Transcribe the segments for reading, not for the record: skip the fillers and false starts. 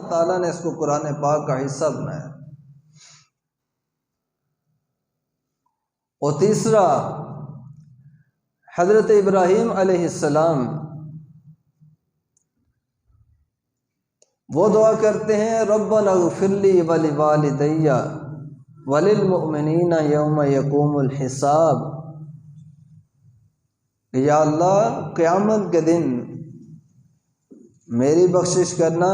تعالیٰ نے اس کو قرآن پاک کا حصہ بنایا۔ اور تیسرا، حضرت ابراہیم علیہ السلام وہ دعا کرتے ہیں ربنا اغفر لی ولوالدی وللمؤمنین یوم یقوم الحساب، یا اللہ قیامت کے دن میری بخشش کرنا،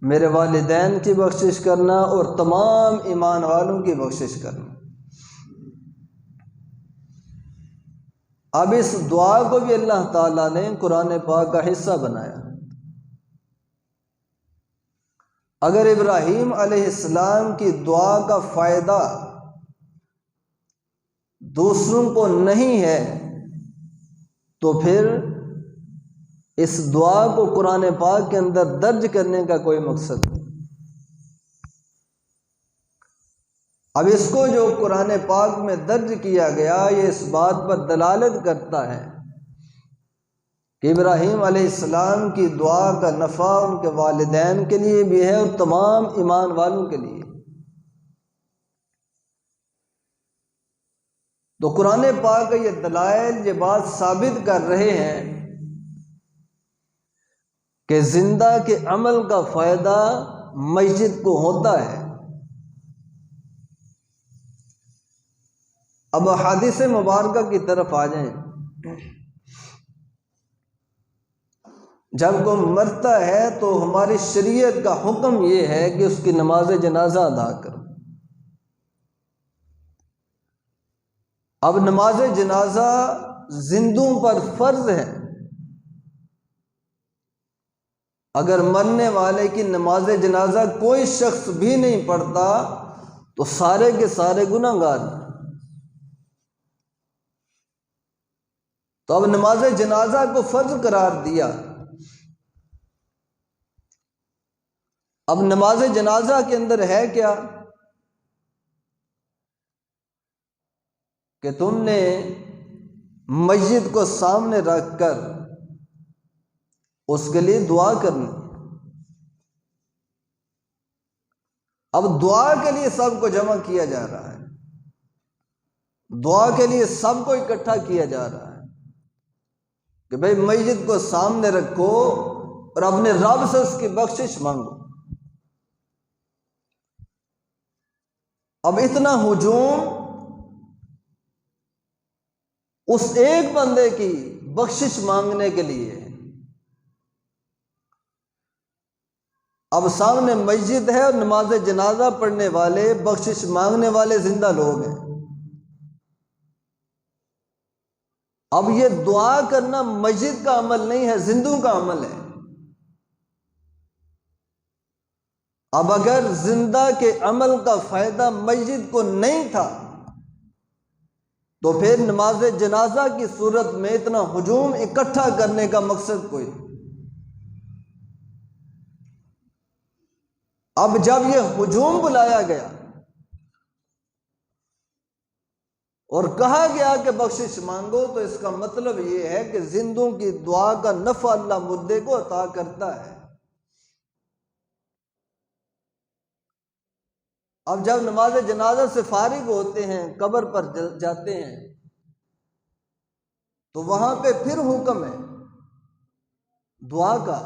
میرے والدین کی بخشش کرنا اور تمام ایمان والوں کی بخشش کرنا۔ اب اس دعا کو بھی اللہ تعالیٰ نے قرآن پاک کا حصہ بنایا۔ اگر ابراہیم علیہ السلام کی دعا کا فائدہ دوسروں کو نہیں ہے تو پھر اس دعا کو قرآن پاک کے اندر درج کرنے کا کوئی مقصد نہیں۔ اب اس کو جو قرآن پاک میں درج کیا گیا یہ اس بات پر دلالت کرتا ہے کہ ابراہیم علیہ السلام کی دعا کا نفع ان کے والدین کے لیے بھی ہے اور تمام ایمان والوں کے لیے۔ تو قرآن پاک کا یہ دلائل یہ بات ثابت کر رہے ہیں کہ زندہ کے عمل کا فائدہ مسجد کو ہوتا ہے۔ اب احادیث مبارکہ کی طرف آ جائیں۔ جب کوئی مرتا ہے تو ہماری شریعت کا حکم یہ ہے کہ اس کی نماز جنازہ ادا کرو۔ اب نماز جنازہ زندوں پر فرض ہے۔ اگر مرنے والے کی نماز جنازہ کوئی شخص بھی نہیں پڑھتا تو سارے کے سارے گناہ گار ہیں۔ تو اب نماز جنازہ کو فرض قرار دیا۔ اب نماز جنازہ کے اندر ہے کیا کہ تم نے مسجد کو سامنے رکھ کر اس کے لیے دعا کرنی۔ اب دعا کے لیے سب کو جمع کیا جا رہا ہے، دعا کے لیے سب کو اکٹھا کیا جا رہا ہے کہ بھئی مسجد کو سامنے رکھو اور اپنے رب سے اس کی بخشش مانگو۔ اب اتنا ہجوم اس ایک بندے کی بخشش مانگنے کے لیے، اب سامنے مسجد ہے اور نماز جنازہ پڑھنے والے بخشش مانگنے والے زندہ لوگ ہیں۔ اب یہ دعا کرنا مسجد کا عمل نہیں ہے، زندوں کا عمل ہے۔ اب اگر زندہ کے عمل کا فائدہ مسجد کو نہیں تھا تو پھر نماز جنازہ کی صورت میں اتنا ہجوم اکٹھا کرنے کا مقصد کوئی نہیں۔ اب جب یہ ہجوم بلایا گیا اور کہا گیا کہ بخشش مانگو تو اس کا مطلب یہ ہے کہ زندوں کی دعا کا نفع اللہ مردے کو عطا کرتا ہے۔ اب جب نماز جنازہ سے فارغ ہوتے ہیں، قبر پر جاتے ہیں تو وہاں پہ پھر حکم ہے دعا کا،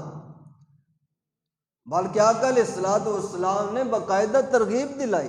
بلکہ آقا علیہ الصلوۃ والسلام نے باقاعدہ ترغیب دلائی